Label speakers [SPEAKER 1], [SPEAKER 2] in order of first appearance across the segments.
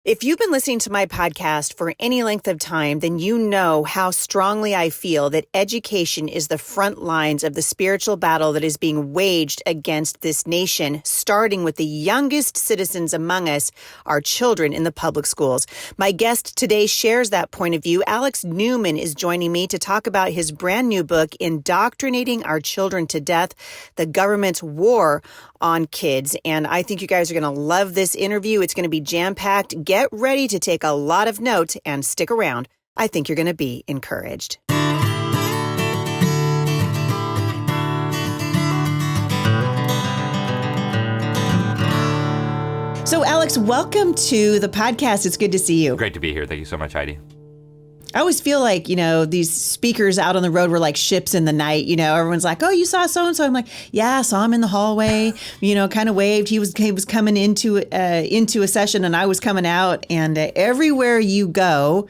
[SPEAKER 1] If you've been listening to my podcast for any length of time, then you know how strongly I feel that education is the front lines of the spiritual battle that is being waged against this nation, starting with the youngest citizens among us, our children in the public schools. My guest today shares that point of view. Alex Newman is joining me to talk about his brand new book, Indoctrinating Our Children to Death, the Government's War on Kids. And I think you guys are going to love this interview. It's going to be jam-packed. Get ready to take a lot of notes and stick around. I think you're going to be encouraged. So, Alex, welcome to the podcast. It's good to see you.
[SPEAKER 2] Great to be here. Thank you so much, Heidi.
[SPEAKER 1] I always feel like, these speakers out on the road were like ships in the night. Everyone's like, oh, you saw so-and-so. I'm like, yeah, I saw him in the hallway, kind of waved. He was coming into a session and I was coming out. And everywhere you go,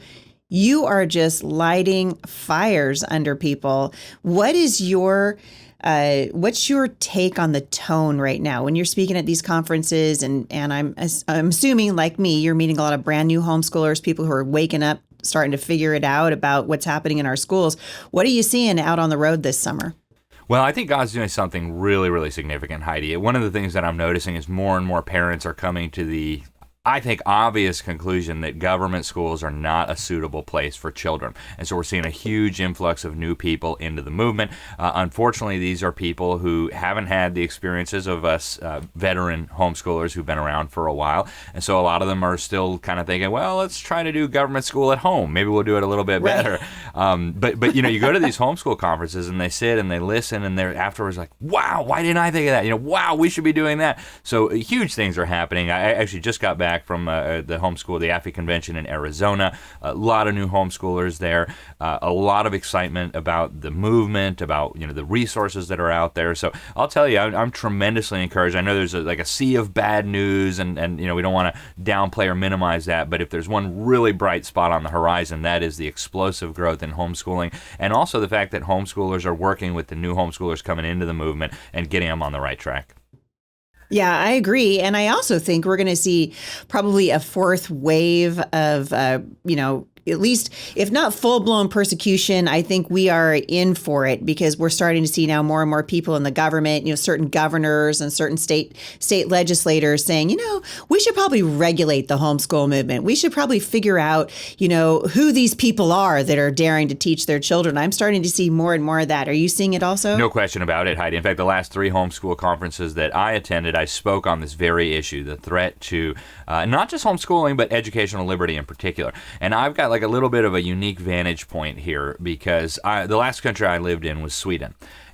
[SPEAKER 1] you are just lighting fires under people. What's your take on the tone right now when you're speaking at these conferences? And I'm assuming, like me, you're meeting a lot of brand new homeschoolers, people who are waking up, starting to figure it out about what's happening in our schools. What are you seeing out on the road this summer?
[SPEAKER 2] Well, I think God's doing something really, really significant, Heidi. One of the things that I'm noticing is more and more parents are coming to the, I think, obvious conclusion that government schools are not a suitable place for children. And so we're seeing a huge influx of new people into the movement. Unfortunately, these are people who haven't had the experiences of us veteran homeschoolers who've been around for a while. And so a lot of them are still kind of thinking, well, let's try to do government school at home. Maybe we'll do it a little bit better. But you go to these homeschool conferences and they sit and they listen and they're afterwards like, wow, why didn't I think of that? Wow, we should be doing that. So huge things are happening. I actually just got back from the homeschool, the AFI convention in Arizona. A lot of new homeschoolers there. A lot of excitement about the movement, about the resources that are out there. So I'll tell you, I'm tremendously encouraged. I know there's a sea of bad news, and we don't want to downplay or minimize that. But if there's one really bright spot on the horizon, that is the explosive growth in homeschooling, and also the fact that homeschoolers are working with the new homeschoolers coming into the movement and getting them on the right track.
[SPEAKER 1] Yeah, I agree. And I also think we're going to see probably a fourth wave of, at least, if not full-blown persecution, I think we are in for it because we're starting to see now more and more people in the government, certain governors and certain state legislators saying, we should probably regulate the homeschool movement. We should probably figure out, who these people are that are daring to teach their children. I'm starting to see more and more of that. Are you seeing it also?
[SPEAKER 2] No question about it, Heidi. In fact, the last 3 homeschool conferences that I attended, I spoke on this very issue, the threat to not just homeschooling, but educational liberty in particular. And I've got like a little bit of a unique vantage point here because the last country I lived in was Sweden.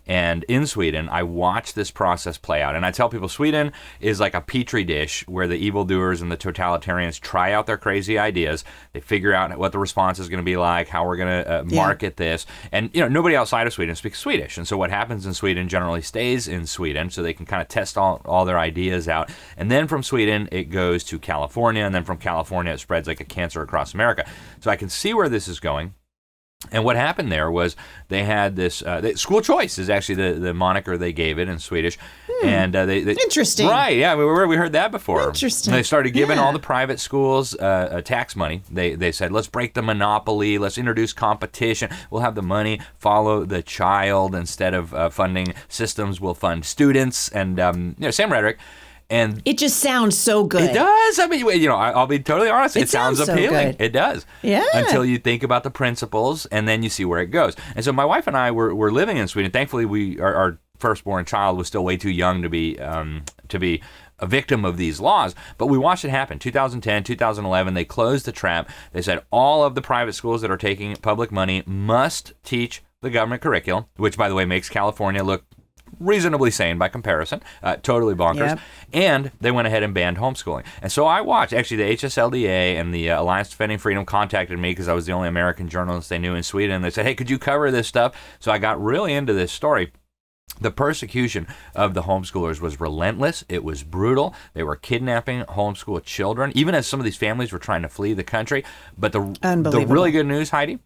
[SPEAKER 2] And in Sweden, I watched this process play out. And I tell people Sweden is like a petri dish where the evildoers and the totalitarians try out their crazy ideas. They figure out what the response is going to be like, how we're going to market this. And, nobody outside of Sweden speaks Swedish. And so what happens in Sweden generally stays in Sweden so they can kind of test all their ideas out. And then from Sweden, it goes to California. And then from California, it spreads like a cancer across America. So I can see where this is going. And what happened there was they had this school choice is actually the moniker they gave it in Swedish. And they
[SPEAKER 1] interesting.
[SPEAKER 2] Right, yeah, we heard that before.
[SPEAKER 1] Interesting.
[SPEAKER 2] And they started giving all the private schools tax money. They said, let's break the monopoly, let's introduce competition, we'll have the money follow the child instead of funding systems, we'll fund students. And, same rhetoric. And
[SPEAKER 1] it just sounds so good.
[SPEAKER 2] It does. I mean, I'll be totally honest. It sounds appealing. So it does.
[SPEAKER 1] Yeah.
[SPEAKER 2] Until you think about the principles, and then you see where it goes. And so my wife and I were living in Sweden. Thankfully, our firstborn child was still way too young to be a victim of these laws, but we watched it happen. 2010, 2011, they closed the trap. They said all of the private schools that are taking public money must teach the government curriculum, which, by the way, makes California look reasonably sane by comparison, totally bonkers. Yep. And they went ahead and banned homeschooling. And so I watched, actually the HSLDA and the Alliance Defending Freedom contacted me because I was the only American journalist they knew in Sweden. And they said, hey, could you cover this stuff? So I got really into this story. The persecution of the homeschoolers was relentless. It was brutal. They were kidnapping homeschool children, even as some of these families were trying to flee the country. But the really good news, Heidi,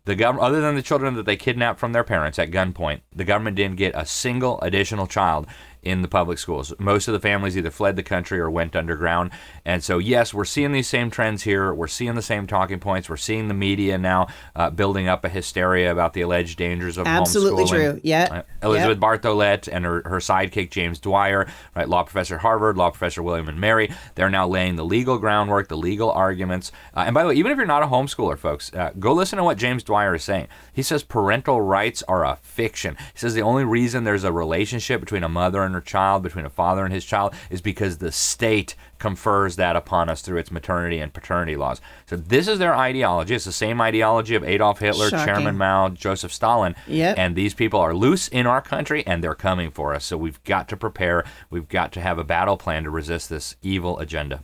[SPEAKER 2] the government, other than the children that they kidnapped from their parents at gunpoint, the government didn't get a single additional child in the public schools. Most of the families either fled the country or went underground. And so, yes, we're seeing these same trends here. We're seeing the same talking points. We're seeing the media now building up a hysteria about the alleged dangers of
[SPEAKER 1] absolutely
[SPEAKER 2] homeschooling.
[SPEAKER 1] True. Yeah.
[SPEAKER 2] Elizabeth Bartholet and her sidekick James Dwyer, right, law professor at Harvard, law professor William and Mary, they're now laying the legal groundwork, the legal arguments. And by the way, even if you're not a homeschooler, folks, go listen to what James Dwyer is saying. He says parental rights are a fiction. He says the only reason there's a relationship between a mother and her child, between a father and his child, is because the state confers that upon us through its maternity and paternity laws. So this is their ideology. It's the same ideology of Adolf Hitler,
[SPEAKER 1] Shocking.
[SPEAKER 2] Chairman Mao, Joseph Stalin.
[SPEAKER 1] Yep.
[SPEAKER 2] And these people are loose in our country, and they're coming for us. So we've got to prepare. We've got to have a battle plan to resist this evil agenda.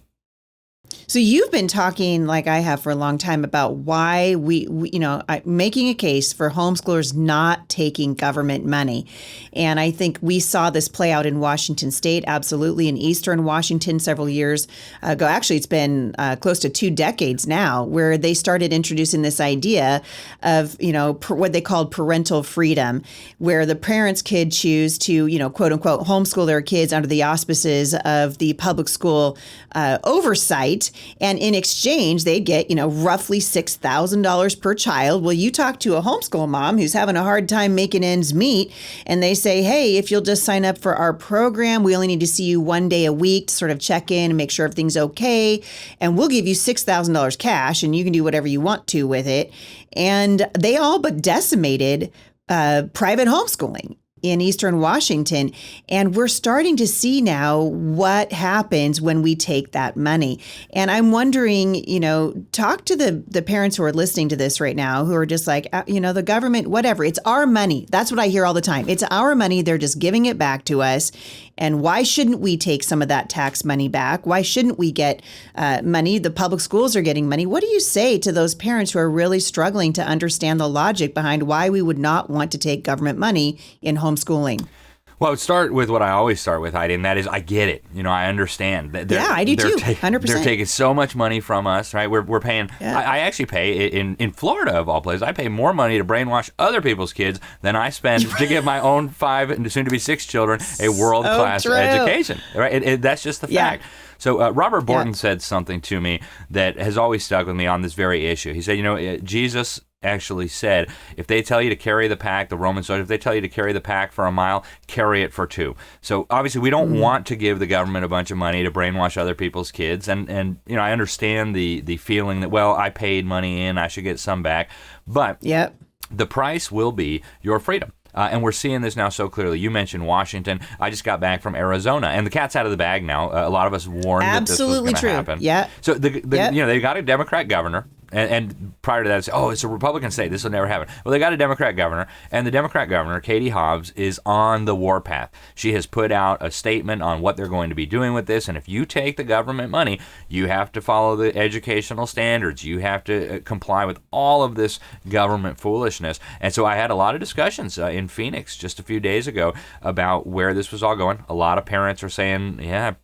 [SPEAKER 1] So you've been talking, like I have for a long time, about why we making a case for homeschoolers not taking government money. And I think we saw this play out in Washington State, absolutely, in Eastern Washington several years ago. Actually, it's been close to 2 decades now, where they started introducing this idea of, what they called parental freedom, where the parents could choose to, quote unquote, homeschool their kids under the auspices of the public school oversight. And in exchange, they'd get, roughly $6,000 per child. Well, you talk to a homeschool mom who's having a hard time making ends meet, and they say, hey, if you'll just sign up for our program, we only need to see you 1 day a week to sort of check in and make sure everything's okay. And we'll give you $6,000 cash, and you can do whatever you want to with it. And they all but decimated private homeschooling in Eastern Washington. And we're starting to see now what happens when we take that money. And I'm wondering, talk to the parents who are listening to this right now, who are just like, the government, whatever, it's our money. That's what I hear all the time. It's our money. They're just giving it back to us. And why shouldn't we take some of that tax money back? Why shouldn't we get money? The public schools are getting money. What do you say to those parents who are really struggling to understand the logic behind why we would not want to take government money in homeschooling?
[SPEAKER 2] Well, I would start with what I always start with, Heidi, and that is I get it. I understand.
[SPEAKER 1] I do too, 100%.
[SPEAKER 2] They're taking so much money from us, right? We're paying, I actually pay, in Florida of all places, I pay more money to brainwash other people's kids than I spend to give my own 5 and soon to be 6 children a world-class education. Right? That's just the fact. So Robert Borton said something to me that has always stuck with me on this very issue. He said, Jesus actually said, if they tell you to carry the pack, the Roman soldiers, if they tell you to carry the pack for a mile, carry it for 2. So obviously we don't want to give the government a bunch of money to brainwash other people's kids. And I understand the feeling that, well, I paid money in, I should get some back. But the price will be your freedom. And we're seeing this now so clearly. You mentioned Washington. I just got back from Arizona, and the cat's out of the bag now. A lot of us warned that this was going to happen.
[SPEAKER 1] Yeah.
[SPEAKER 2] So they got a Democrat governor. And prior to that, it's a Republican state. This will never happen. Well, they got a Democrat governor, and the Democrat governor, Katie Hobbs, is on the warpath. She has put out a statement on what they're going to be doing with this, and if you take the government money, you have to follow the educational standards. You have to comply with all of this government foolishness. And so I had a lot of discussions in Phoenix just a few days ago about where this was all going. A lot of parents are saying,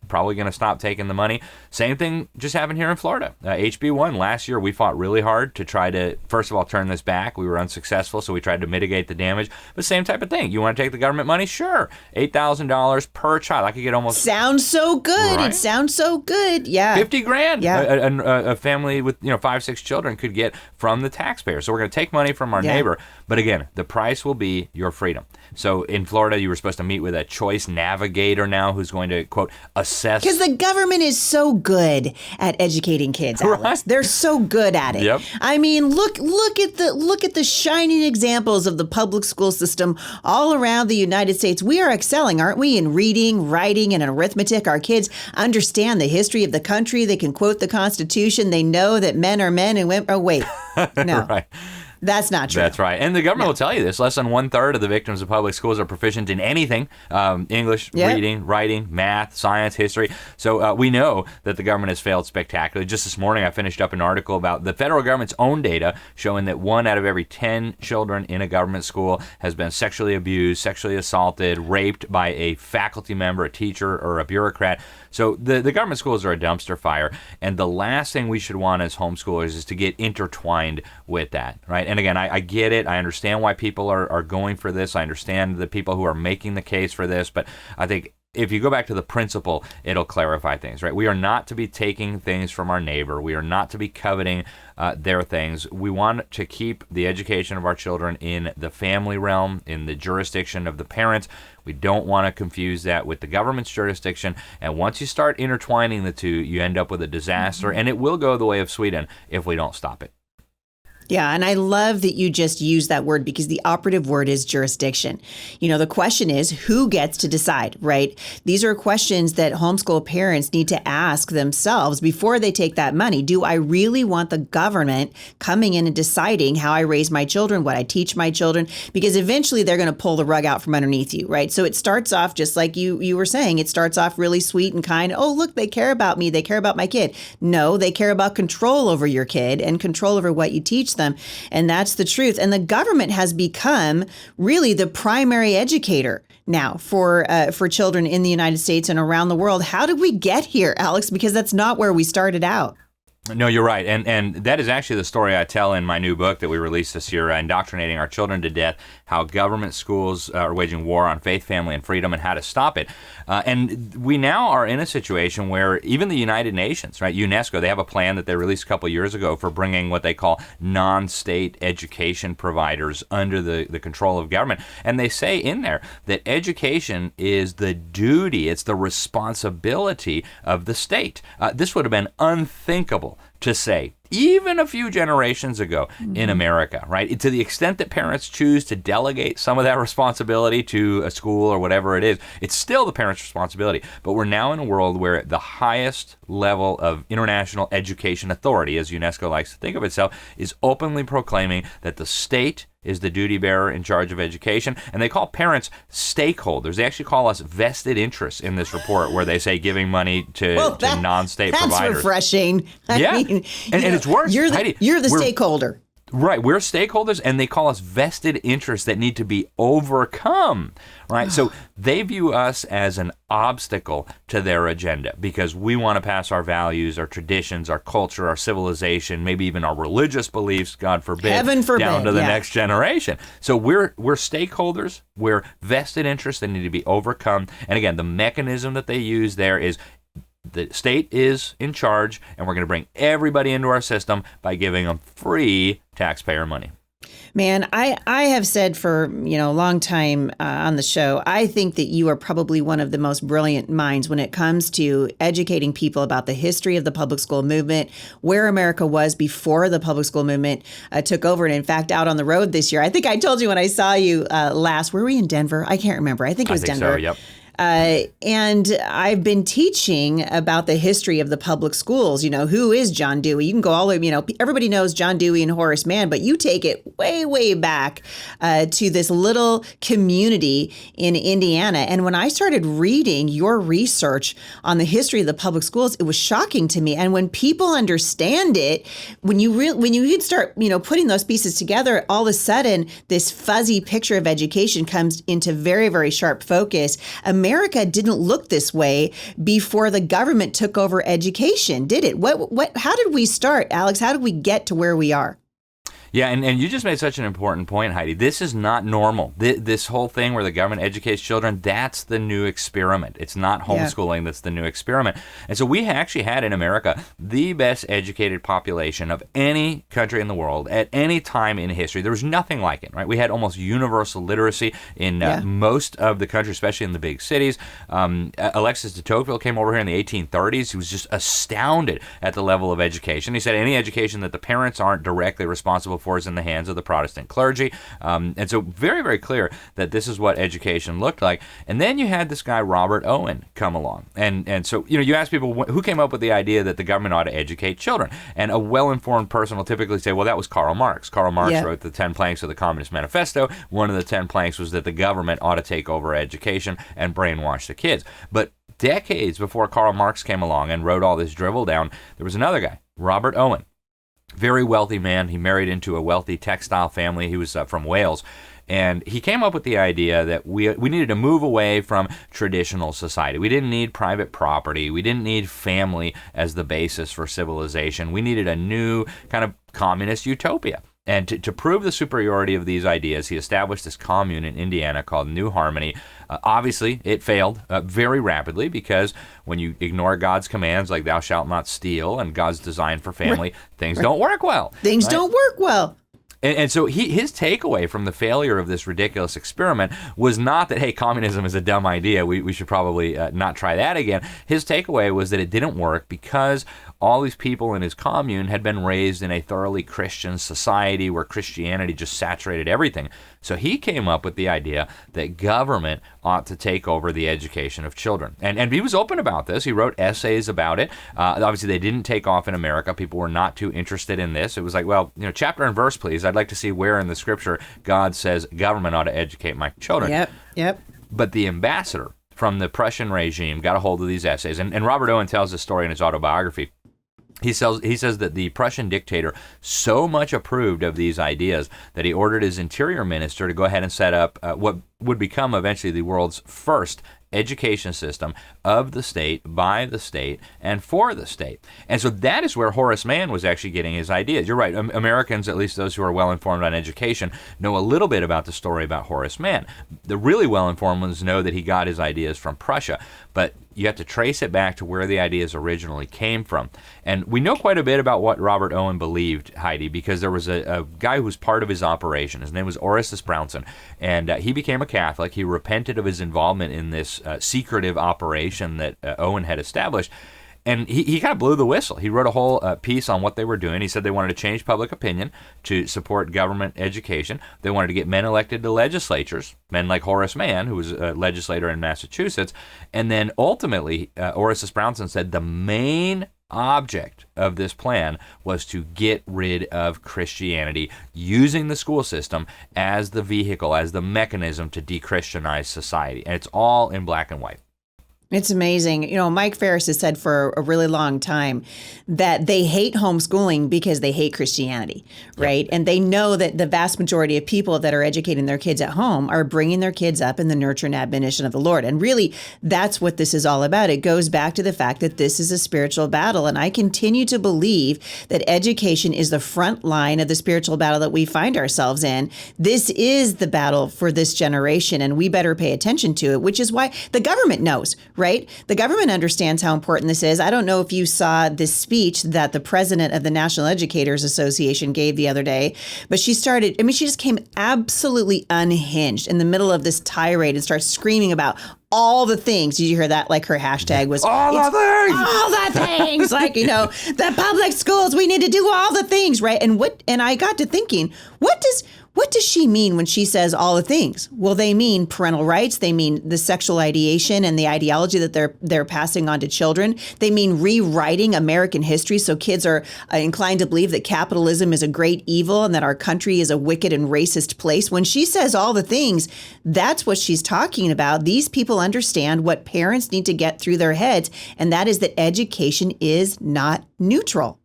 [SPEAKER 2] probably going to stop taking the money. Same thing just happened here in Florida. HB1, last year we fought really hard to try to, first of all, turn this back. We were unsuccessful, so we tried to mitigate the damage. But same type of thing. You want to take the government money? Sure. $8,000 per child. I could get almost...
[SPEAKER 1] Sounds so good. Right? It sounds so good. Yeah.
[SPEAKER 2] $50,000.
[SPEAKER 1] Yeah.
[SPEAKER 2] A family with 5, 6 children could get from the taxpayer. So we're going to take money from our neighbor. But again, the price will be your freedom. So in Florida, you were supposed to meet with a choice navigator now who's going to, quote, assess...
[SPEAKER 1] Because the government is so good at educating kids, Alex. Right? They're so good at it.
[SPEAKER 2] Yep.
[SPEAKER 1] I mean, look at the shining examples of the public school system all around the United States. We are excelling, aren't we, in reading, writing, and arithmetic. Our kids understand the history of the country. They can quote the Constitution. They know that men are men and women... Oh, wait. No.
[SPEAKER 2] Right.
[SPEAKER 1] That's not true.
[SPEAKER 2] That's right. And the government will tell you this. Less than 1/3 of the victims of public schools are proficient in anything, English, reading, writing, math, science, history. So we know that the government has failed spectacularly. Just this morning, I finished up an article about the federal government's own data showing that 1 out of every 10 children in a government school has been sexually abused, sexually assaulted, raped by a faculty member, a teacher, or a bureaucrat. So the government schools are a dumpster fire. And the last thing we should want as homeschoolers is to get intertwined with that, right? And again, I get it. I understand why people are going for this. I understand the people who are making the case for this. But I think if you go back to the principle, it'll clarify things, right? We are not to be taking things from our neighbor. We are not to be coveting their things. We want to keep the education of our children in the family realm, in the jurisdiction of the parents. We don't want to confuse that with the government's jurisdiction. And once you start intertwining the two, you end up with a disaster, and it will go the way of Sweden if we don't stop it.
[SPEAKER 1] Yeah, and I love that you just use that word because the operative word is jurisdiction. The question is who gets to decide, right? These are questions that homeschool parents need to ask themselves before they take that money. Do I really want the government coming in and deciding how I raise my children, what I teach my children? Because eventually they're going to pull the rug out from underneath you, right? So it starts off just like you were saying. It starts off really sweet and kind. Oh, look, they care about me. They care about my kid. No, they care about control over your kid and control over what you teach them. And that's the truth. And the government has become really the primary educator now for children in the United States and around the world. How did we get here, Alex? Because that's not where we started out.
[SPEAKER 2] No, you're right. And that is actually the story I tell in my new book that we released this year, Indoctrinating Our Children to Death, how government schools are waging war on faith, family, and freedom, and how to stop it. And we now are in a situation where even the United Nations, right, UNESCO, they have a plan that they released a couple years ago for bringing what they call non-state education providers under the control of government. And they say in there that education is the duty, it's the responsibility of the state. This would have been unthinkable to say even a few generations ago in America, right? To the extent that parents choose to delegate some of that responsibility to a school or whatever it is, it's still the parents' responsibility. But we're now in a world where the highest level of international education authority, as UNESCO likes to think of itself, is openly proclaiming that the state is the duty bearer in charge of education. And they call parents stakeholders. They actually call us vested interests in this report where they say giving money to non-state providers. That's
[SPEAKER 1] refreshing.
[SPEAKER 2] I mean, and it's worse.
[SPEAKER 1] You're the stakeholder.
[SPEAKER 2] Right. We're stakeholders, and they call us vested interests that need to be overcome. Right. So they view us as an obstacle to their agenda because we want to pass our values, our traditions, our culture, our civilization, maybe even our religious beliefs, God forbid,
[SPEAKER 1] Heaven forbid,
[SPEAKER 2] down to the next generation. So we're stakeholders. We're vested interests that need to be overcome. And again, the mechanism that they use there is the state is in charge, and we're going to bring everybody into our system by giving them free taxpayer money.
[SPEAKER 1] Man, I have said for a long time on the show, I think that you are probably one of the most brilliant minds when it comes to educating people about the history of the public school movement, where America was before the public school movement took over. And in fact, out on the road this year, I think I told you when I saw you last, were we in Denver? I can't remember. I think it was Denver.
[SPEAKER 2] So, yep.
[SPEAKER 1] And I've been teaching about the history of the public schools. Who is John Dewey? You can go all the way, everybody knows John Dewey and Horace Mann, but you take it way, way back to this little community in Indiana. And when I started reading your research on the history of the public schools, it was shocking to me. And when people understand it, when you start, putting those pieces together, all of a sudden this fuzzy picture of education comes into very, very sharp focus. America didn't look this way before the government took over education, did it? How did we start, Alex? How did we get to where we are?
[SPEAKER 2] Yeah, and you just made such an important point, Heidi. This is not normal. This whole thing where the government educates children, that's the new experiment. It's not homeschooling that's the new experiment. And so we actually had in America the best educated population of any country in the world at any time in history. There was nothing like it, right? We had almost universal literacy in most of the country, especially in the big cities. Alexis de Tocqueville came over here in the 1830s. He was just astounded at the level of education. He said any education that the parents aren't directly responsible for is in the hands of the Protestant clergy. And so very, very clear that this is what education looked like. And then you had this guy, Robert Owen, come along. And so, you ask people who came up with the idea that the government ought to educate children. And a well-informed person will typically say, well, that was Karl Marx. Karl Marx wrote the 10 planks of the Communist Manifesto. One of the 10 planks was that the government ought to take over education and brainwash the kids. But decades before Karl Marx came along and wrote all this drivel down, there was another guy, Robert Owen. Very wealthy man. He married into a wealthy textile family. He was from Wales. And he came up with the idea that we needed to move away from traditional society. We didn't need private property. We didn't need family as the basis for civilization. We needed a new kind of communist utopia. And to prove the superiority of these ideas, he established this commune in Indiana called New Harmony. Obviously, it failed very rapidly because when you ignore God's commands, like thou shalt not steal, and God's design for family, things don't work well.
[SPEAKER 1] Things don't work well.
[SPEAKER 2] And so his takeaway from the failure of this ridiculous experiment was not that, hey, communism is a dumb idea, we should probably not try that again. His takeaway was that it didn't work because all these people in his commune had been raised in a thoroughly Christian society where Christianity just saturated everything. So he came up with the idea that government ought to take over the education of children. And he was open about this. He wrote essays about it. Obviously, they didn't take off in America. People were not too interested in this. It was like, well, chapter and verse, please. I'd like to see where in the scripture God says government ought to educate my children.
[SPEAKER 1] Yep.
[SPEAKER 2] But the ambassador from the Prussian regime got a hold of these essays. And Robert Owen tells this story in his autobiography. He says that the Prussian dictator so much approved of these ideas that he ordered his interior minister to go ahead and set up what would become eventually the world's first education system of the state, by the state, and for the state. And so that is where Horace Mann was actually getting his ideas. You're right. Americans, at least those who are well-informed on education, know a little bit about the story about Horace Mann. The really well-informed ones know that he got his ideas from Prussia, but you have to trace it back to where the ideas originally came from. And we know quite a bit about what Robert Owen believed, Heidi, because there was a guy who was part of his operation. His name was Orestes Brownson, and he became a Catholic. He repented of his involvement in this secretive operation that Owen had established. And he kind of blew the whistle. He wrote a whole piece on what they were doing. He said they wanted to change public opinion to support government education. They wanted to get men elected to legislatures, men like Horace Mann, who was a legislator in Massachusetts. And then ultimately, Orestes Brownson said the main object of this plan was to get rid of Christianity, using the school system as the vehicle, as the mechanism to de-Christianize society. And it's all in black and white.
[SPEAKER 1] It's amazing. Mike Ferris has said for a really long time that they hate homeschooling because they hate Christianity, right? Yep. And they know that the vast majority of people that are educating their kids at home are bringing their kids up in the nurture and admonition of the Lord. And really, that's what this is all about. It goes back to the fact that this is a spiritual battle. And I continue to believe that education is the front line of the spiritual battle that we find ourselves in. This is the battle for this generation, and we better pay attention to it, which is why the government knows, right? The government understands how important this is. I don't know if you saw this speech that the president of the National Educators Association gave the other day, but she just came absolutely unhinged in the middle of this tirade and started screaming about all the things. Did you hear that? Like her hashtag was
[SPEAKER 2] all the things.
[SPEAKER 1] All the things. Like, the public schools, we need to do all the things, right? And I got to thinking, what does she mean when she says all the things? Well, they mean parental rights. They mean the sexual ideation and the ideology that they're passing on to children. They mean rewriting American history so kids are inclined to believe that capitalism is a great evil and that our country is a wicked and racist place. When she says all the things, that's what she's talking about. These people understand what parents need to get through their heads, and that is that education is not neutral.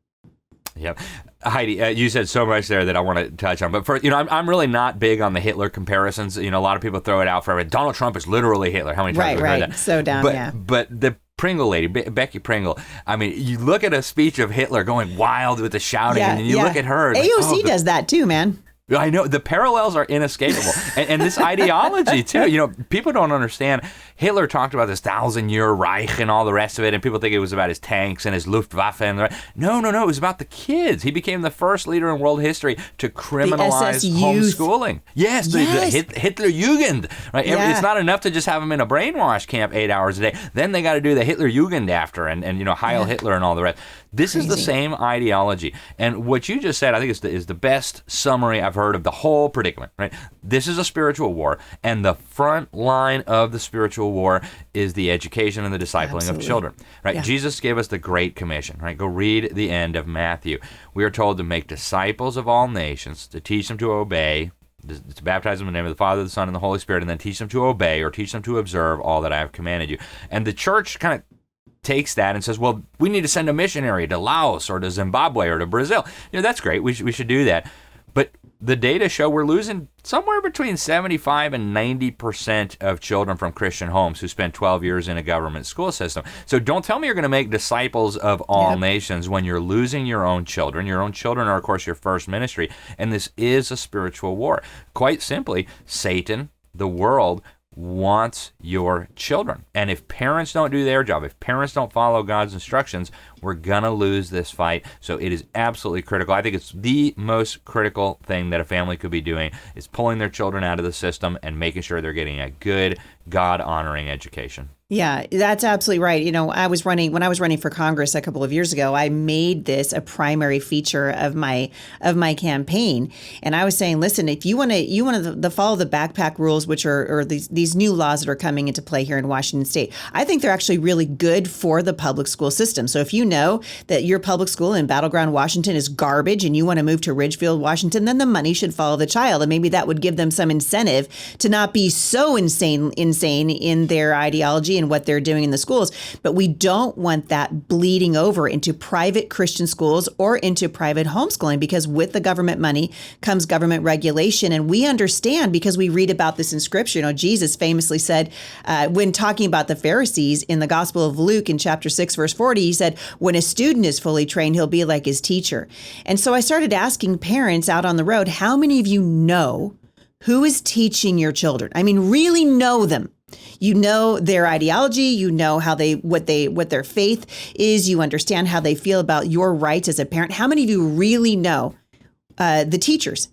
[SPEAKER 2] Yep. Heidi, you said so much there that I want to touch on. But first, I'm really not big on the Hitler comparisons. A lot of people throw it out for everyone. Donald Trump is literally Hitler. How many times have we heard that?
[SPEAKER 1] So down, yeah.
[SPEAKER 2] But the Pringle lady, Becky Pringle, you look at a speech of Hitler going wild with the shouting, and you look at her.
[SPEAKER 1] AOC does that too, man.
[SPEAKER 2] I know the parallels are inescapable, and this ideology too. People don't understand. Hitler talked about this 1,000-year Reich and all the rest of it, and people think it was about his tanks and his Luftwaffe and the rest. No, it was about the kids. He became the first leader in world history to criminalize homeschooling. Yes, the Hitler Jugend. Right? Yeah. It's not enough to just have them in a brainwash camp 8 hours a day. Then they got to do the Hitler Jugend after, and Heil Hitler and all the rest. This is the same ideology. And what you just said, I think, is the best summary I've heard of the whole predicament. Right? This is a spiritual war, and the front line of the spiritual war is the education and the discipling of children. Right? Yeah. Jesus gave us the Great Commission. Right? Go read the end of Matthew. We are told to make disciples of all nations, to teach them to obey, to baptize them in the name of the Father, the Son, and the Holy Spirit, and then teach them to obey or teach them to observe all that I have commanded you. And the church kind of takes that and says, well, we need to send a missionary to Laos or to Zimbabwe or to Brazil. That's great. We should do that. But the data show we're losing somewhere between 75 and 90% of children from Christian homes who spend 12 years in a government school system. So don't tell me you're going to make disciples of all nations when you're losing your own children. Your own children are, of course, your first ministry, and this is a spiritual war. Quite simply, Satan, the world, wants your children. And if parents don't do their job, if parents don't follow God's instructions, we're going to lose this fight. So it is absolutely critical. I think it's the most critical thing that a family could be doing is pulling their children out of the system and making sure they're getting a good, God-honoring education.
[SPEAKER 1] Yeah, that's absolutely right. You know, when I was running for Congress a couple of years ago, I made this a primary feature of my campaign, and I was saying, listen, if you want to follow the backpack rules, which are these new laws that are coming into play here in Washington State, I think they're actually really good for the public school system. So if you know that your public school in Battleground, Washington is garbage, and you want to move to Ridgefield, Washington, then the money should follow the child, and maybe that would give them some incentive to not be so insane in their ideology and what they're doing in the schools. But we don't want that bleeding over into private Christian schools or into private homeschooling, because with the government money comes government regulation. And we understand, because we read about this in Scripture. You know, Jesus famously said, when talking about the Pharisees in the Gospel of Luke in chapter 6, verse 40, he said, when a student is fully trained, he'll be like his teacher. And so I started asking parents out on the road, how many of you know who is teaching your children? I mean, really know them. You know their ideology, you know what their faith is, you understand how they feel about your rights as a parent. How many of you really know the teachers?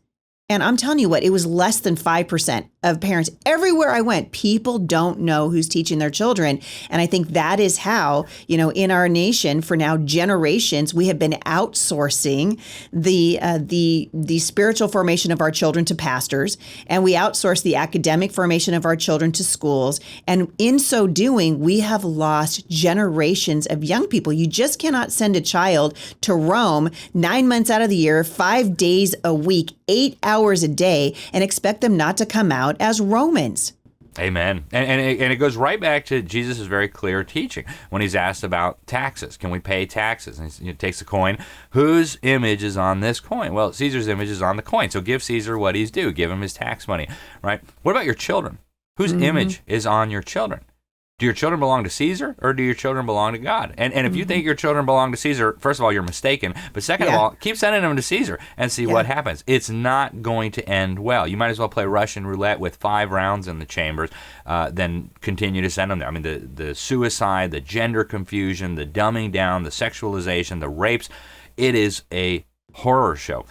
[SPEAKER 1] And I'm telling you what, it was less than 5% of parents. Everywhere I went, people don't know who's teaching their children. And I think that is how, you know, in our nation for now generations, we have been outsourcing the spiritual formation of our children to pastors, and we outsource the academic formation of our children to schools. And in so doing, we have lost generations of young people. You just cannot send a child to Rome 9 months out of the year, 5 days a week, 8 hours a day, and expect them not to come out as Romans.
[SPEAKER 2] Amen. And it goes right back to Jesus' very clear teaching when he's asked about taxes. Can we pay taxes? And he takes a coin. Whose image is on this coin? Well, Caesar's image is on the coin. So give Caesar what he's due. Give him his tax money, right? What about your children? Whose image is on your children? Do your children belong to Caesar, or do your children belong to God? And if you think your children belong to Caesar, first of all, you're mistaken. But second of all, keep sending them to Caesar and see what happens. It's not going to end well. You might as well play Russian roulette with 5 rounds in the chambers than continue to send them there. I mean, the suicide, the gender confusion, the dumbing down, the sexualization, the rapes, it is a horror show.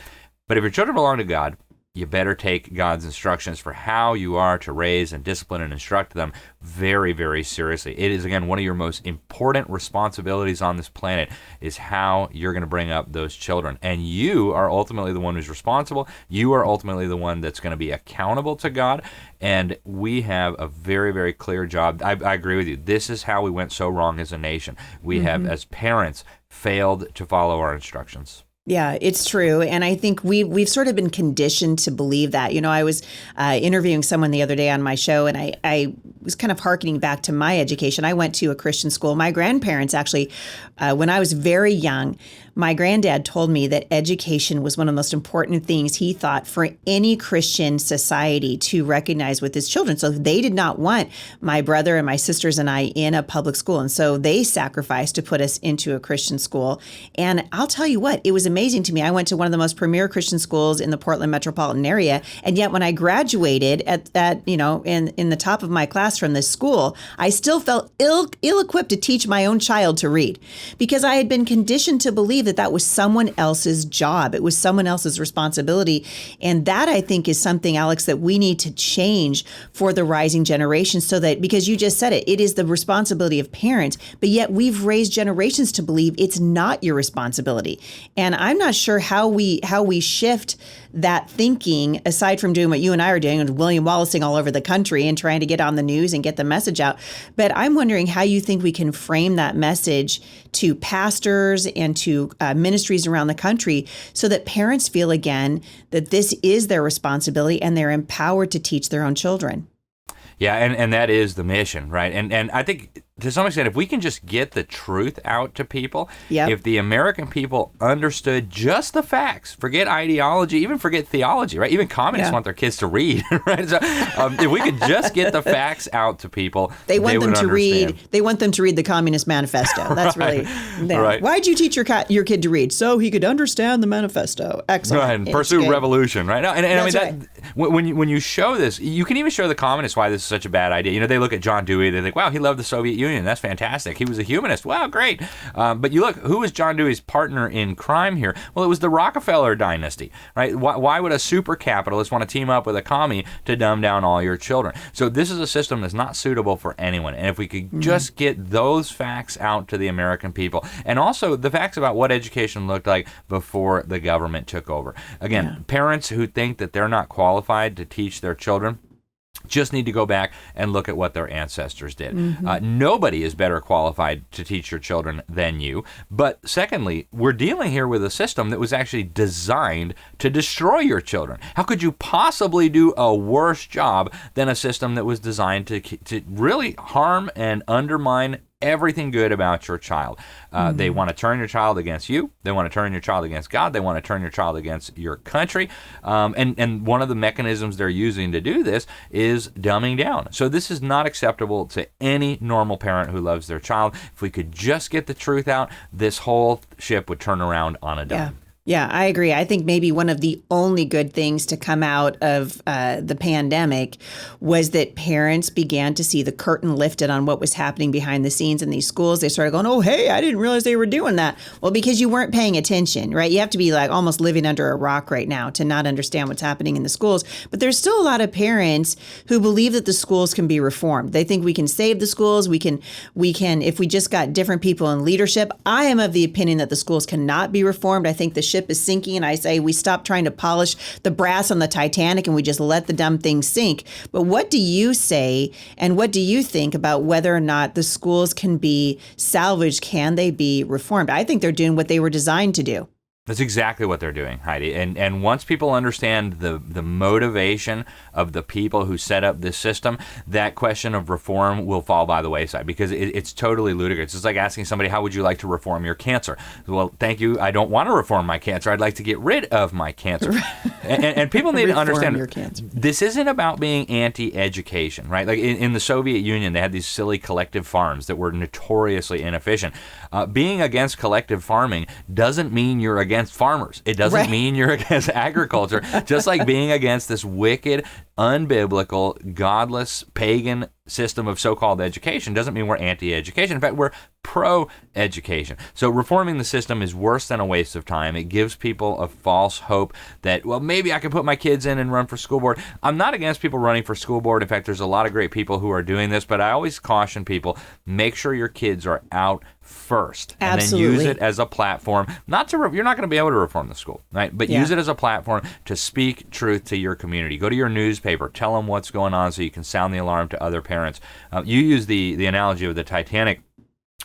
[SPEAKER 2] But if your children belong to God, you better take God's instructions for how you are to raise and discipline and instruct them very, very seriously. It is, again, one of your most important responsibilities on this planet is how you're going to bring up those children. And you are ultimately the one who's responsible. You are ultimately the one that's going to be accountable to God. And we have a very, very clear job. I agree with you. This is how we went so wrong as a nation. We have, as parents, failed to follow our instructions.
[SPEAKER 1] Yeah, it's true. And I think we've sort of been conditioned to believe that. You know, I was interviewing someone the other day on my show, and I was kind of hearkening back to my education. I went to a Christian school. My grandparents actually, when I was very young, my granddad told me that education was one of the most important things he thought for any Christian society to recognize with his children. So they did not want my brother and my sisters and I in a public school. And so they sacrificed to put us into a Christian school. And I'll tell you what, it was amazing to me. I went to one of the most premier Christian schools in the Portland metropolitan area. And yet when I graduated at you know, in the top of my class from this school, I still felt ill-equipped to teach my own child to read, because I had been conditioned to believe that was someone else's job. It was someone else's responsibility. And that, I think, is something, Alex, that we need to change for the rising generation, so that, because you just said it, it is the responsibility of parents, but yet we've raised generations to believe it's not your responsibility. And I'm not sure how we shift that thinking, aside from doing what you and I are doing and William Wallacing all over the country and trying to get on the news and get the message out. But I'm wondering how you think we can frame that message to pastors and to ministries around the country, so that parents feel again that this is their responsibility and they're empowered to teach their own children.
[SPEAKER 2] Yeah, and that is the mission, right? And I think to some extent, if we can just get the truth out to people,
[SPEAKER 1] Yep.
[SPEAKER 2] if the American people understood just the facts, forget ideology, even forget theology, right? Even communists want their kids to read, right? So if we could just get the facts out to people,
[SPEAKER 1] they want them
[SPEAKER 2] would
[SPEAKER 1] to
[SPEAKER 2] understand.
[SPEAKER 1] read. They want them to read the Communist Manifesto. That's
[SPEAKER 2] Right.
[SPEAKER 1] really
[SPEAKER 2] Right.
[SPEAKER 1] Why'd you teach your kid to read? So he could understand the manifesto. Excellent.
[SPEAKER 2] Right, and
[SPEAKER 1] It's
[SPEAKER 2] pursue
[SPEAKER 1] good.
[SPEAKER 2] revolution, right? And I mean,
[SPEAKER 1] That's
[SPEAKER 2] when you show this, you can even show the communists why this is such a bad idea. You know, they look at John Dewey, they think, wow, he loved the Soviet Union. That's fantastic. He was a humanist. Wow, great. But you look, who was John Dewey's partner in crime here? Well, it was the Rockefeller dynasty, right? Why would a super capitalist want to team up with a commie to dumb down all your children? So this is a system that's not suitable for anyone. And if we could just get those facts out to the American people, and also the facts about what education looked like before the government took over. Again, parents who think that they're not qualified to teach their children just need to go back and look at what their ancestors did. Nobody is better qualified to teach your children than you. But secondly, we're dealing here with a system that was actually designed to destroy your children. How could you possibly do a worse job than a system that was designed to really harm and undermine everything good about your child? They want to turn your child against you. They want to turn your child against God. They want to turn your child against your country. And one of the mechanisms they're using to do this is dumbing down. So this is not acceptable to any normal parent who loves their child. If we could just get the truth out, this whole ship would turn around on a dime.
[SPEAKER 1] Yeah, I agree. I think maybe one of the only good things to come out of the pandemic was that parents began to see the curtain lifted on what was happening behind the scenes in these schools. They started going, oh, hey, I didn't realize they were doing that. Well, because you weren't paying attention, right? You have to be like almost living under a rock right now to not understand what's happening in the schools. But there's still a lot of parents who believe that the schools can be reformed. They think we can save the schools. We can, if we just got different people in leadership. I am of the opinion that the schools cannot be reformed. I think the ship is sinking, and I say we stop trying to polish the brass on the Titanic and we just let the dumb thing sink. But what do you say, and what do you think about whether or not the schools can be salvaged? Can they be reformed? I think they're doing what they were designed to do.
[SPEAKER 2] That's exactly what they're doing, Heidi. And once people understand the motivation of the people who set up this system, that question of reform will fall by the wayside, because it's totally ludicrous. It's like asking somebody, how would you like to reform your cancer? Well, thank you. I don't want to reform my cancer. I'd like to get rid of my cancer. and people need to understand, this isn't about being anti-education, right? Like in the Soviet Union, they had these silly collective farms that were notoriously inefficient. Being against collective farming doesn't mean you're against farmers. It doesn't mean you're against agriculture. Just like being against this wicked, unbiblical, godless, pagan system of so-called education doesn't mean we're anti-education. In fact, we're pro-education. So reforming the system is worse than a waste of time. It gives people a false hope that, well, maybe I can put my kids in and run for school board. I'm not against people running for school board. In fact, there's a lot of great people who are doing this, but I always caution people, make sure your kids are out first.
[SPEAKER 1] Absolutely.
[SPEAKER 2] And then use it as a platform. You're not going to be able to reform the school, right? But use it as a platform to speak truth to your community. Go to your newspaper. Tell them what's going on so you can sound the alarm to other parents. You use the analogy of the Titanic.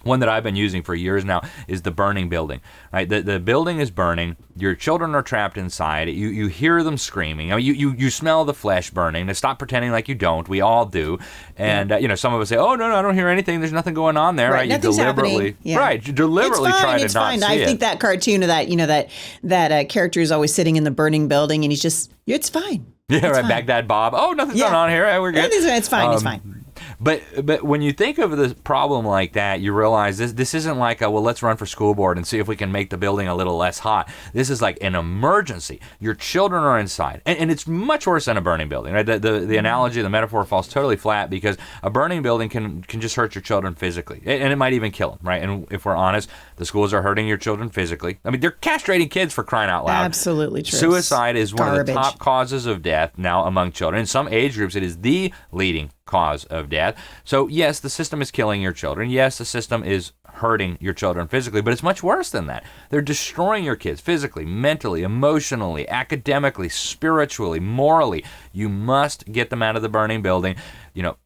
[SPEAKER 2] One that I've been using for years now is the burning building, right? The building is burning. Your children are trapped inside. You hear them screaming. I mean, you smell the flesh burning. Now, stop pretending like you don't. We all do. And, some of us say, oh, no, I don't hear anything. There's nothing going on there, right? You deliberately, you deliberately try to not see it.
[SPEAKER 1] I think that cartoon of that character is always sitting in the burning building and he's just, it's fine.
[SPEAKER 2] Yeah, right. Fine. Baghdad Bob. Oh, nothing's going on here. Right, we're good.
[SPEAKER 1] It's fine. It's fine.
[SPEAKER 2] But when you think of the problem like that, you realize this isn't like let's run for school board and see if we can make the building a little less hot. This is like an emergency. Your children are inside, and it's much worse than a burning building. Right? The analogy, the metaphor falls totally flat, because a burning building can just hurt your children physically, and it might even kill them. Right? And if we're honest, the schools are hurting your children physically. I mean, they're castrating kids, for crying out loud.
[SPEAKER 1] Absolutely true.
[SPEAKER 2] Suicide is one of the top causes of death now among children. In some age groups, it is the leading cause of death. So yes, the system is killing your children. Yes, the system is hurting your children physically, but it's much worse than that. They're destroying your kids physically, mentally, emotionally, academically, spiritually, morally. You must get them out of the burning building.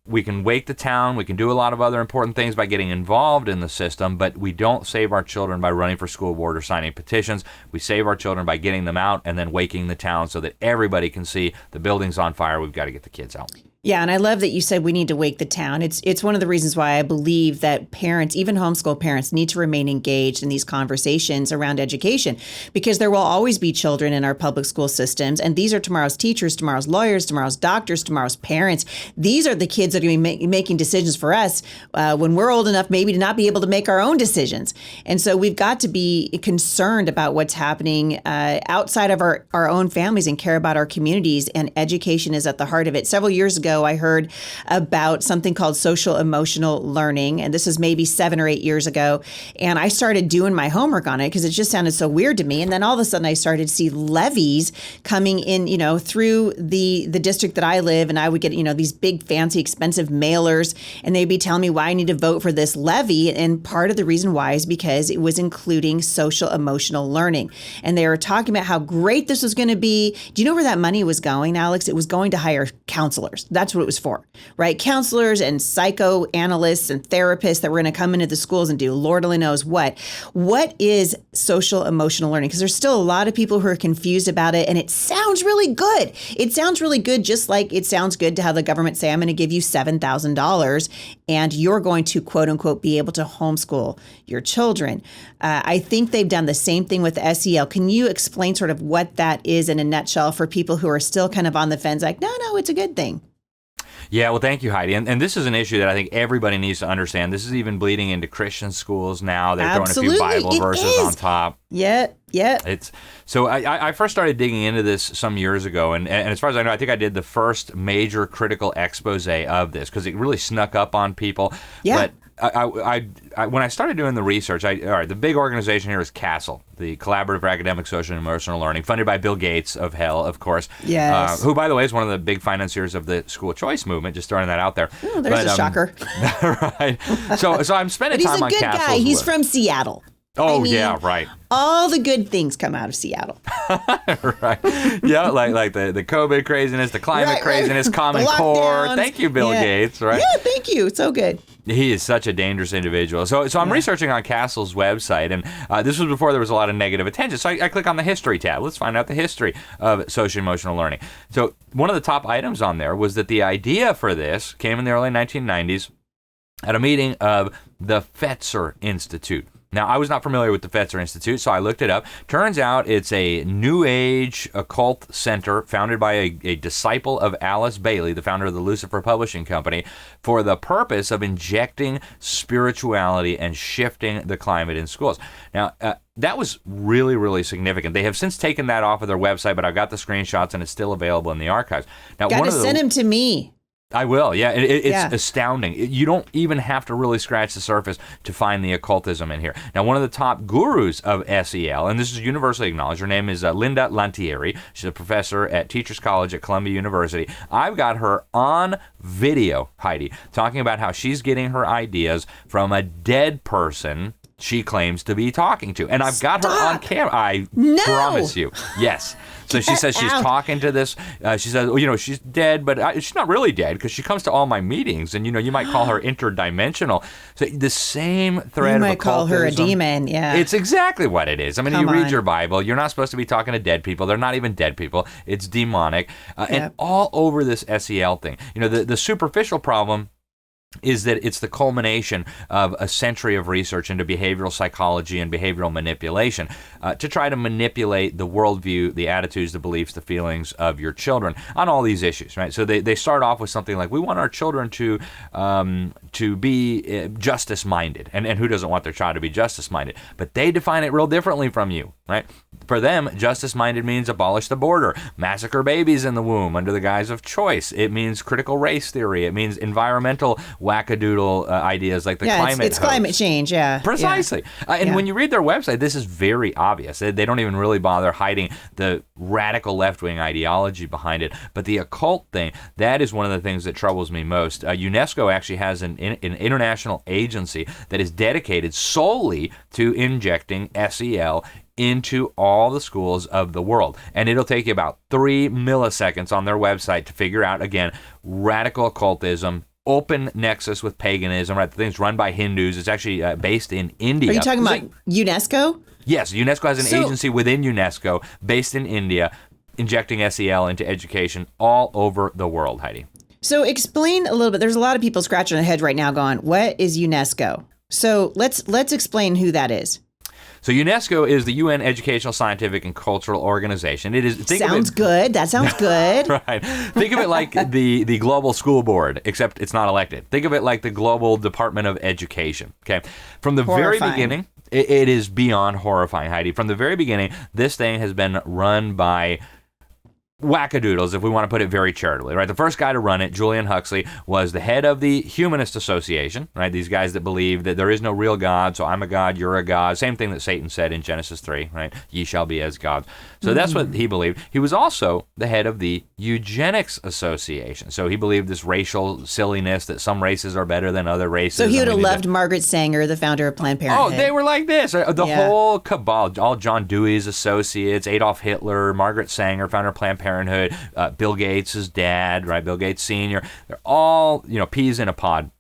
[SPEAKER 2] We can wake the town. We can do a lot of other important things by getting involved in the system, but we don't save our children by running for school board or signing petitions. We save our children by getting them out and then waking the town so that everybody can see the building's on fire. We've got to get the kids out.
[SPEAKER 1] Yeah, and I love that you said we need to wake the town. It's one of the reasons why I believe that parents, even homeschool parents, need to remain engaged in these conversations around education, because there will always be children in our public school systems, and these are tomorrow's teachers, tomorrow's lawyers, tomorrow's doctors, tomorrow's parents. These are the kids that are going to be making decisions for us when we're old enough maybe to not be able to make our own decisions. And so we've got to be concerned about what's happening outside of our own families and care about our communities, and education is at the heart of it. Several years ago, I heard about something called social emotional learning, and this is maybe 7 or 8 years ago. And I started doing my homework on it because it just sounded so weird to me. And then all of a sudden I started to see levies coming in, through the district that I live, and I would get, these big, fancy, expensive mailers, and they'd be telling me why I need to vote for this levy. And part of the reason why is because it was including social emotional learning. And they were talking about how great this was going to be. Do you know where that money was going, Alex? It was going to hire counselors. That's what it was for, right? Counselors and psychoanalysts and therapists that were going to come into the schools and do Lord only knows what. What is social emotional learning? Because there's still a lot of people who are confused about it, and it sounds really good. It sounds really good, just like it sounds good to have the government say, I'm going to give you $7,000 and you're going to, quote unquote, be able to homeschool your children. I think they've done the same thing with SEL. Can you explain sort of what that is in a nutshell for people who are still kind of on the fence, like, no, it's a good thing?
[SPEAKER 2] Yeah, well, thank you, Heidi. And this is an issue that I think everybody needs to understand. This is even bleeding into Christian schools now. They're
[SPEAKER 1] Absolutely.
[SPEAKER 2] throwing a few Bible verses on top.
[SPEAKER 1] Yeah.
[SPEAKER 2] So I first started digging into this some years ago, and as far as I know, I think I did the first major critical expose of this because it really snuck up on people.
[SPEAKER 1] Yeah.
[SPEAKER 2] But when I started doing the research, the big organization here is CASEL, the Collaborative for Academic, Social, and Emotional Learning, funded by Bill Gates of hell, of course.
[SPEAKER 1] Yes.
[SPEAKER 2] Who, by the way, is one of the big financiers of the school choice movement. Just throwing that out there.
[SPEAKER 1] Oh, there's a shocker.
[SPEAKER 2] Right. So I'm spending time on CASEL's.
[SPEAKER 1] He's a good guy. He's from Seattle.
[SPEAKER 2] Oh, yeah, right.
[SPEAKER 1] All the good things come out of Seattle.
[SPEAKER 2] Right. Yeah, like the COVID craziness, the climate craziness, Common Core. Thank you, Bill Gates, right?
[SPEAKER 1] Yeah, thank you. So good.
[SPEAKER 2] He is such a dangerous individual. So I'm researching on CASEL's website, and this was before there was a lot of negative attention. So I click on the history tab. Let's find out the history of social emotional learning. So one of the top items on there was that the idea for this came in the early 1990s at a meeting of the Fetzer Institute. Now, I was not familiar with the Fetzer Institute, so I looked it up. Turns out it's a New Age occult center founded by a disciple of Alice Bailey, the founder of the Lucifer Publishing Company, for the purpose of injecting spirituality and shifting the climate in schools. Now, that was really, really significant. They have since taken that off of their website, but I've got the screenshots, and it's still available in the archives. Now,
[SPEAKER 1] got to send them to me.
[SPEAKER 2] I will, yeah. It's astounding. You don't even have to really scratch the surface to find the occultism in here. Now, one of the top gurus of SEL, and this is universally acknowledged, her name is Linda Lantieri. She's a professor at Teachers College at Columbia University. I've got her on video, Heidi, talking about how she's getting her ideas from a dead person she claims to be talking to. And I've got her on camera. I promise you. Yes. So she says she's talking to this. She says, she's dead, but she's not really dead because she comes to all my meetings. And, you might call her interdimensional. So the same thread of occultism. You might call her a
[SPEAKER 1] demon, yeah.
[SPEAKER 2] It's exactly what it is. I mean, you read your Bible. You're not supposed to be talking to dead people. They're not even dead people. It's demonic. And all over this SEL thing. The superficial problem is that it's the culmination of a century of research into behavioral psychology and behavioral manipulation to try to manipulate the worldview, the attitudes, the beliefs, the feelings of your children on all these issues, right? So they start off with something like, we want our children to be justice-minded. And who doesn't want their child to be justice-minded? But they define it real differently from you, right? For them, justice-minded means abolish the border, massacre babies in the womb under the guise of choice. It means critical race theory. It means environmental wackadoodle ideas like the climate
[SPEAKER 1] it's climate change, yeah.
[SPEAKER 2] Precisely.
[SPEAKER 1] Yeah.
[SPEAKER 2] And when you read their website, this is very obvious. They don't even really bother hiding the radical left-wing ideology behind it. But the occult thing, that is one of the things that troubles me most. UNESCO actually has an international agency that is dedicated solely to injecting SEL into all the schools of the world. And it'll take you about 3 milliseconds on their website to figure out, again, radical occultism, open nexus with paganism, right? The thing's run by Hindus. It's actually based in India.
[SPEAKER 1] Are you talking about UNESCO?
[SPEAKER 2] Yes, UNESCO has an agency within UNESCO based in India, injecting SEL into education all over the world, Heidi.
[SPEAKER 1] So explain a little bit. There's a lot of people scratching their head right now going, what is UNESCO? So let's explain who that is.
[SPEAKER 2] So UNESCO is the UN Educational, Scientific, and Cultural Organization. It is
[SPEAKER 1] sounds good. That sounds good.
[SPEAKER 2] Right. Think of it like the Global School Board, except it's not elected. Think of it like the Global Department of Education. Okay. From the very beginning, it is beyond horrifying, Heidi. From the very beginning, this thing has been run by wackadoodles, if we want to put it very charitably, right? The first guy to run it, Julian Huxley, was the head of the Humanist Association, right? These guys that believe that there is no real God, so I'm a God, you're a God. Same thing that Satan said in Genesis 3, right? Ye shall be as gods. So that's what he believed. He was also the head of the Eugenics Association. So he believed this racial silliness that some races are better than other races.
[SPEAKER 1] So he would have loved Margaret Sanger, the founder of Planned Parenthood.
[SPEAKER 2] Oh, they were like this. The whole cabal, all John Dewey's associates, Adolf Hitler, Margaret Sanger, founder of Planned Parenthood, Bill Gates' dad, right? Bill Gates Sr. They're all, peas in a pod.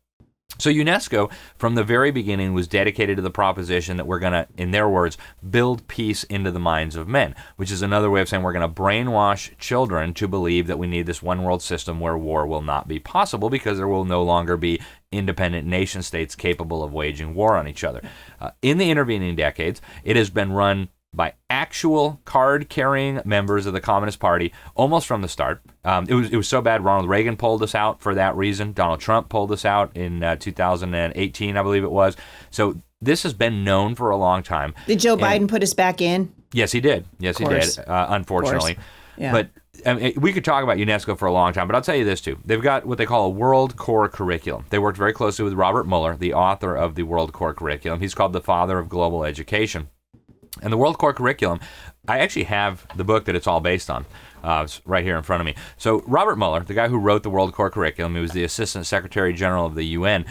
[SPEAKER 2] So UNESCO, from the very beginning, was dedicated to the proposition that we're going to, in their words, build peace into the minds of men, which is another way of saying we're going to brainwash children to believe that we need this one world system where war will not be possible because there will no longer be independent nation states capable of waging war on each other. In the intervening decades, it has been run by actual card-carrying members of the Communist Party almost from the start. It was so bad, Ronald Reagan pulled us out for that reason. Donald Trump pulled us out in 2018, I believe it was. So this has been known for a long time.
[SPEAKER 1] Did Joe Biden put us back in?
[SPEAKER 2] Yes, he did. Yes, he did, unfortunately.
[SPEAKER 1] Yeah.
[SPEAKER 2] But we could talk about UNESCO for a long time, but I'll tell you this, too. They've got what they call a World Core Curriculum. They worked very closely with Robert Mueller, the author of the World Core Curriculum. He's called the father of global education. And the World Core Curriculum, I actually have the book that it's all based on. It's right here in front of me. So Robert Mueller, the guy who wrote the World Core Curriculum, he was the Assistant Secretary General of the UN,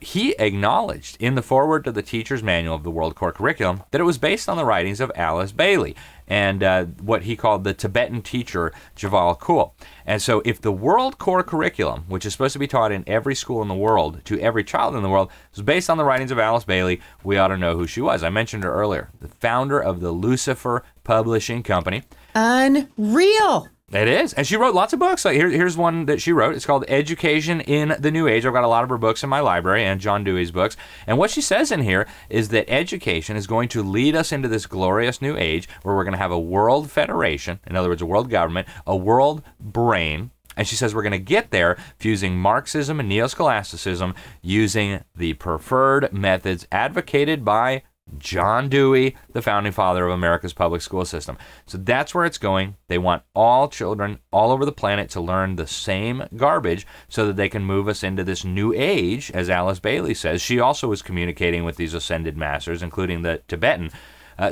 [SPEAKER 2] he acknowledged in the foreword to the teacher's manual of the World Core Curriculum that it was based on the writings of Alice Bailey and what he called the Tibetan teacher Jaival Kul. And so if the World Core Curriculum, which is supposed to be taught in every school in the world to every child in the world, is based on the writings of Alice Bailey, we ought to know who she was. I mentioned her earlier, the founder of the Lucifer Publishing Company.
[SPEAKER 1] Unreal.
[SPEAKER 2] It is. And she wrote lots of books. Like here's one that she wrote. It's called Education in the New Age. I've got a lot of her books in my library and John Dewey's books. And what she says in here is that education is going to lead us into this glorious new age where we're going to have a world federation, in other words, a world government, a world brain. And she says we're going to get there fusing Marxism and neo-scholasticism using the preferred methods advocated by John Dewey, the founding father of America's public school system. So that's where it's going. They want all children all over the planet to learn the same garbage so that they can move us into this new age, as Alice Bailey says. She also was communicating with these ascended masters, including the Tibetan,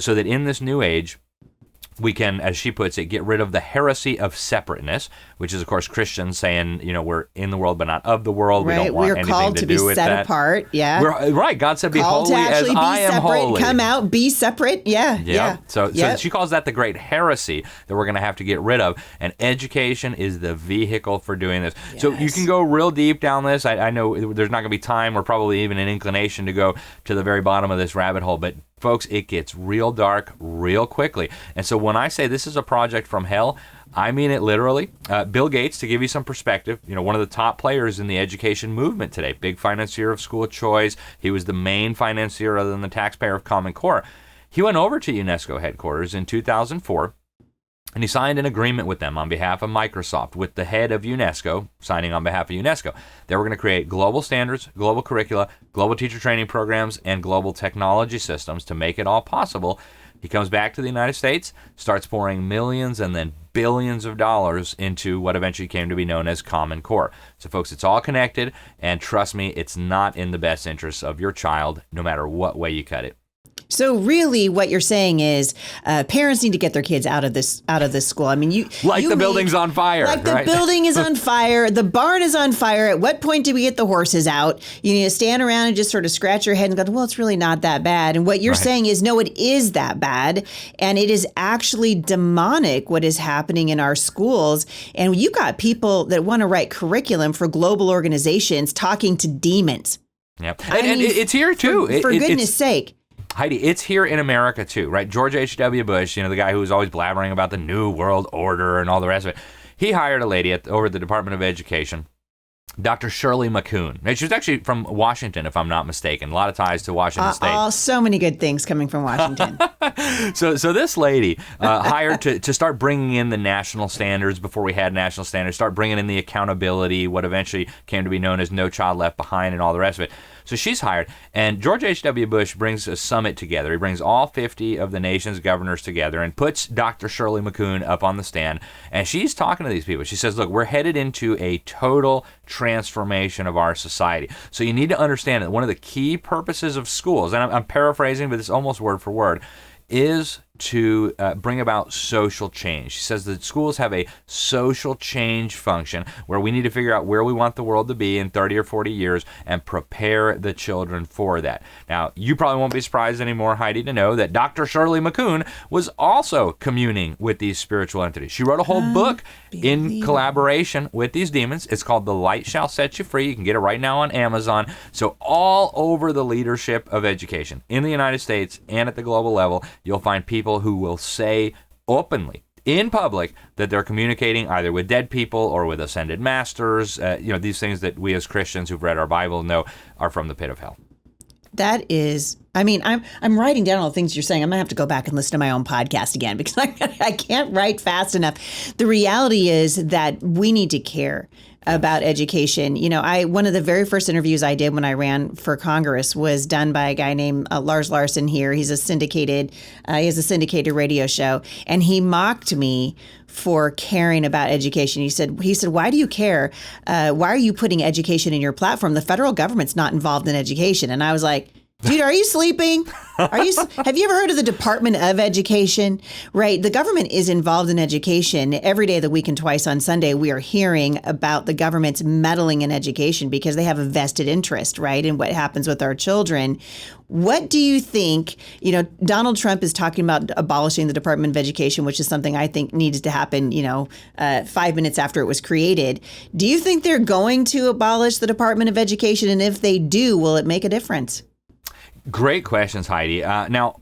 [SPEAKER 2] so that in this new age, we can, as she puts it, get rid of the heresy of separateness, which is, of course, Christians saying, we're in the world but not of the world.
[SPEAKER 1] Right.
[SPEAKER 2] We don't want anything to do with that.
[SPEAKER 1] We're called to be set apart. Yeah.
[SPEAKER 2] Right. God said, "Be
[SPEAKER 1] called
[SPEAKER 2] holy
[SPEAKER 1] to
[SPEAKER 2] as
[SPEAKER 1] actually
[SPEAKER 2] I
[SPEAKER 1] be
[SPEAKER 2] am
[SPEAKER 1] separate,
[SPEAKER 2] holy."
[SPEAKER 1] Come out, be separate. Yeah. Yeah.
[SPEAKER 2] So she calls that the great heresy that we're going to have to get rid of. And education is the vehicle for doing this. Yes. So you can go real deep down this. I know there's not going to be time or probably even an inclination to go to the very bottom of this rabbit hole, but folks, it gets real dark real quickly. And so when I say this is a project from hell, I mean it literally. Bill Gates, to give you some perspective, one of the top players in the education movement today, big financier of school choice. He was the main financier other than the taxpayer of Common Core. He went over to UNESCO headquarters in 2004, and he signed an agreement with them on behalf of Microsoft, with the head of UNESCO signing on behalf of UNESCO. They were going to create global standards, global curricula, global teacher training programs, and global technology systems to make it all possible. He comes back to the United States, starts pouring millions and then billions of dollars into what eventually came to be known as Common Core. So, folks, it's all connected, and trust me, it's not in the best interests of your child, no matter what way you cut it.
[SPEAKER 1] So really what you're saying is parents need to get their kids out of this school. I mean,
[SPEAKER 2] the building's on fire.
[SPEAKER 1] Like the building is on fire. The barn is on fire. At what point do we get the horses out? You need to stand around and just sort of scratch your head and go, well, it's really not that bad. And what you're saying is, no, it is that bad. And it is actually demonic what is happening in our schools. And you got people that want to write curriculum for global organizations talking to demons.
[SPEAKER 2] Yep. And it's here too.
[SPEAKER 1] For goodness sake.
[SPEAKER 2] Heidi, it's here in America too, right? George H.W. Bush, the guy who was always blabbering about the New World Order and all the rest of it. He hired a lady over at the Department of Education Dr. Shirley McCoon. She was actually from Washington, if I'm not mistaken. A lot of ties to Washington State.
[SPEAKER 1] Oh, so many good things coming from Washington.
[SPEAKER 2] So this lady hired to start bringing in the national standards before we had national standards, start bringing in the accountability, what eventually came to be known as No Child Left Behind and all the rest of it. So she's hired, and George H.W. Bush brings a summit together. He brings all 50 of the nation's governors together and puts Dr. Shirley McCoon up on the stand, and she's talking to these people. She says, look, we're headed into a total transformation of our society. So you need to understand that one of the key purposes of schools, and I'm paraphrasing, but it's almost word for word, is to bring about social change. She says that schools have a social change function where we need to figure out where we want the world to be in 30 or 40 years and prepare the children for that. Now, you probably won't be surprised anymore, Heidi, to know that Dr. Shirley McCoon was also communing with these spiritual entities. She wrote a whole book in collaboration with these demons. It's called The Light Shall Set You Free. You can get it right now on Amazon. So all over the leadership of education in the United States and at the global level, you'll find people who will say openly in public that they're communicating either with dead people or with ascended masters. These things that we as Christians who've read our Bible know are from the pit of hell.
[SPEAKER 1] That is, I'm writing down all the things you're saying. I'm gonna have to go back and listen to my own podcast again because I can't write fast enough. The reality is that we need to care about education. One of the very first interviews I did when I ran for Congress was done by a guy named Lars Larson here. He has a syndicated radio show, and he mocked me for caring about education. He said, why do you care? Why are you putting education in your platform? The federal government's not involved in education. And I was like, dude, are you sleeping? Have you ever heard of the Department of Education? Right. The government is involved in education every day of the week and twice on Sunday. We are hearing about the government's meddling in education because they have a vested interest, right, in what happens with our children. What do you think? Donald Trump is talking about abolishing the Department of Education, which is something I think needs to happen, 5 minutes after it was created. Do you think they're going to abolish the Department of Education? And if they do, will it make a difference?
[SPEAKER 2] Great questions, Heidi. Now,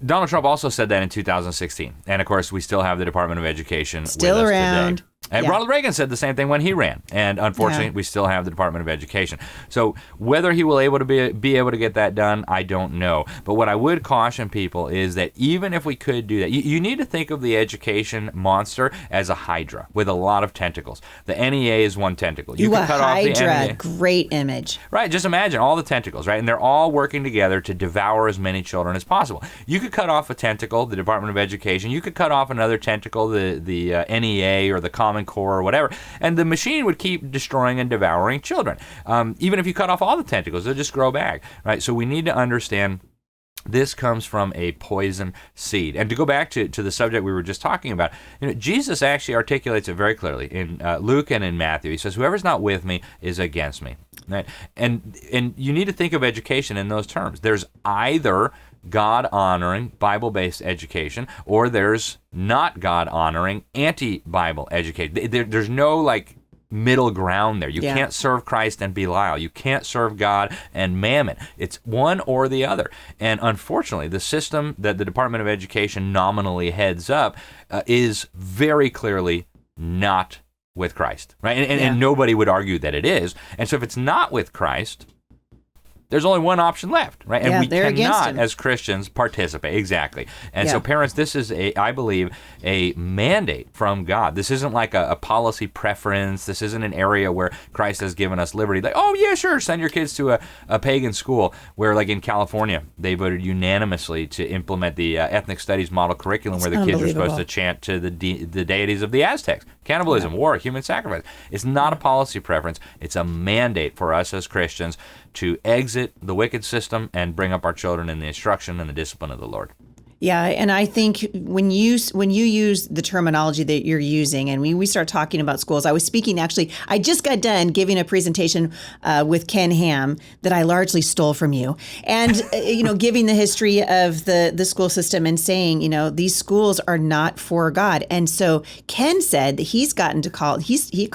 [SPEAKER 2] Donald Trump also said that in 2016. And, of course, we still have the Department of Education
[SPEAKER 1] still
[SPEAKER 2] with us
[SPEAKER 1] around
[SPEAKER 2] today. And Ronald Reagan said the same thing when he ran. And unfortunately, we still have the Department of Education. So whether he will be able to get that done, I don't know. But what I would caution people is that even if we could do that, you need to think of the education monster as a hydra with a lot of tentacles. The NEA is one tentacle.
[SPEAKER 1] You could cut hydra, off the NEA. Great image.
[SPEAKER 2] Right. Just imagine all the tentacles, right? And they're all working together to devour as many children as possible. You could cut off a tentacle, the Department of Education. You could cut off another tentacle, the NEA or the Common Core or whatever, and the machine would keep destroying and devouring children. Even if you cut off all the tentacles, they'll just grow back, right? So we need to understand this comes from a poison seed. And to go back to the subject we were just talking about, Jesus actually articulates it very clearly in Luke and in Matthew. He says, whoever's not with me is against me. Right? And you need to think of education in those terms. There's either God-honoring, Bible-based education, or there's not God-honoring, anti-Bible education. There's no, middle ground there. You can't serve Christ and Belial. You can't serve God and Mammon. It's one or the other. And unfortunately, the system that the Department of Education nominally heads up is very clearly not with Christ, right? And nobody would argue that it is. And so if it's not with Christ, there's only one option left, right? And we cannot, as Christians, participate. Exactly. And so, parents, this is, I believe, a mandate from God. This isn't like a policy preference. This isn't an area where Christ has given us liberty. Like, oh, yeah, sure, send your kids to a pagan school where, like in California, they voted unanimously to implement the ethnic studies model curriculum where the kids are supposed to chant to the deities of the Aztecs. Cannibalism, war, human sacrifice. It's not a policy preference. It's a mandate for us as Christians to exit the wicked system and bring up our children in the instruction and the discipline of the Lord.
[SPEAKER 1] Yeah, and I think when you use the terminology that you're using, and we start talking about schools, I was speaking, actually, I just got done giving a presentation with Ken Ham that I largely stole from you, and giving the history of the school system and saying, these schools are not for God. And so Ken said that he's gotten to call, he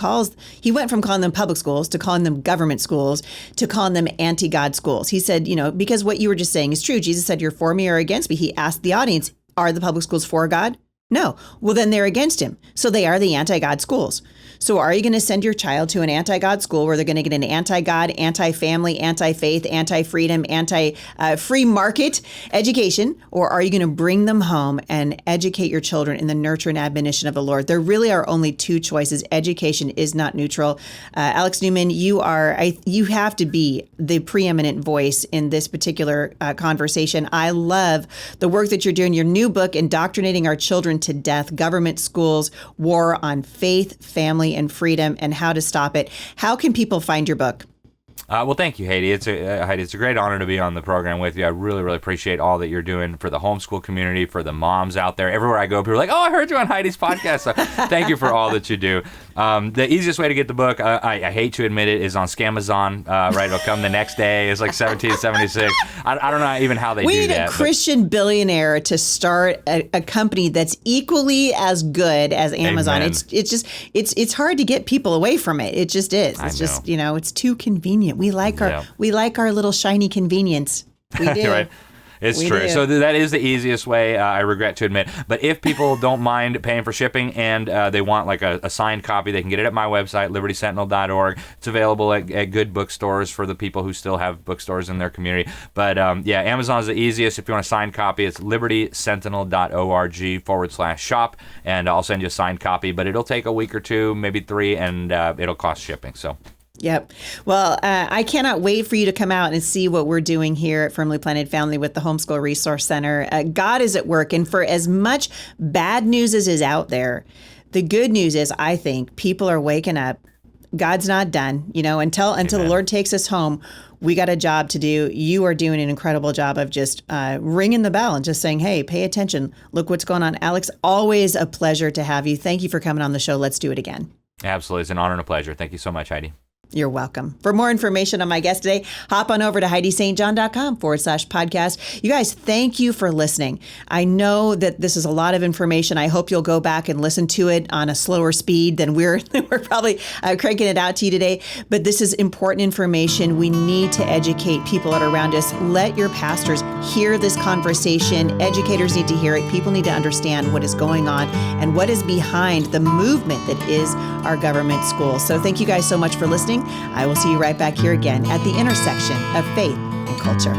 [SPEAKER 1] went from calling them public schools to calling them government schools to calling them anti-God schools. He said, because what you were just saying is true. Jesus said, you're for me or against me. He asked the audience, are the public schools for God No. Well, then they're against him. So they are the anti-God schools. So are you going to send your child to an anti-God school where they're going to get an anti-God, anti-family, anti-faith, anti-freedom, anti-free market education? Or are you going to bring them home and educate your children in the nurture and admonition of the Lord? There really are only two choices. Education is not neutral. Alex Newman, you have to be the preeminent voice in this particular conversation. I love the work that you're doing. Your new book, Indoctrinating Our Children to Death, Government Schools, War on Faith, Family, and Freedom, and How to Stop It. How can people find your book?
[SPEAKER 2] Well, thank you, Heidi. It's a great honor to be on the program with you. I really, really appreciate all that you're doing for the homeschool community, for the moms out there. Everywhere I go, people are like, "Oh, I heard you on Heidi's podcast." So thank you for all that you do. The easiest way to get the book, I hate to admit it, is on Scamazon. Right, it'll come the next day. It's like $17.76. I don't know even how they do that.
[SPEAKER 1] We need a Christian billionaire to start a company that's equally as good as Amazon.
[SPEAKER 2] Amen.
[SPEAKER 1] It's hard to get people away from it. It just is. It's just it's too convenient. We like our little shiny convenience. We do.
[SPEAKER 2] Right. It's true. So that is the easiest way, I regret to admit. But if people don't mind paying for shipping and they want like a signed copy, they can get it at my website, libertysentinel.org. It's available at good bookstores for the people who still have bookstores in their community. But Amazon is the easiest. If you want a signed copy, it's libertysentinel.org/shop. And I'll send you a signed copy. But it'll take a week or two, maybe 3, and it'll cost shipping. So.
[SPEAKER 1] Yep. Well, I cannot wait for you to come out and see what we're doing here at Firmly Planted Family with the Homeschool Resource Center. God is at work. And for as much bad news as is out there, the good news is, I think, people are waking up. God's not done. Until the Lord takes us home, we got a job to do. You are doing an incredible job of just ringing the bell and just saying, hey, pay attention. Look what's going on. Alex, always a pleasure to have you. Thank you for coming on the show. Let's do it again.
[SPEAKER 2] Absolutely. It's an honor and a pleasure. Thank you so much, Heidi.
[SPEAKER 1] You're welcome. For more information on my guest today, hop on over to HeidiSt.John.com/podcast. You guys, thank you for listening. I know that this is a lot of information. I hope you'll go back and listen to it on a slower speed than we're probably cranking it out to you today. But this is important information. We need to educate people that are around us. Let your pastors hear this conversation. Educators need to hear it. People need to understand what is going on and what is behind the movement that is our government schools. So thank you guys so much for listening. I will see you right back here again at the intersection of faith and culture.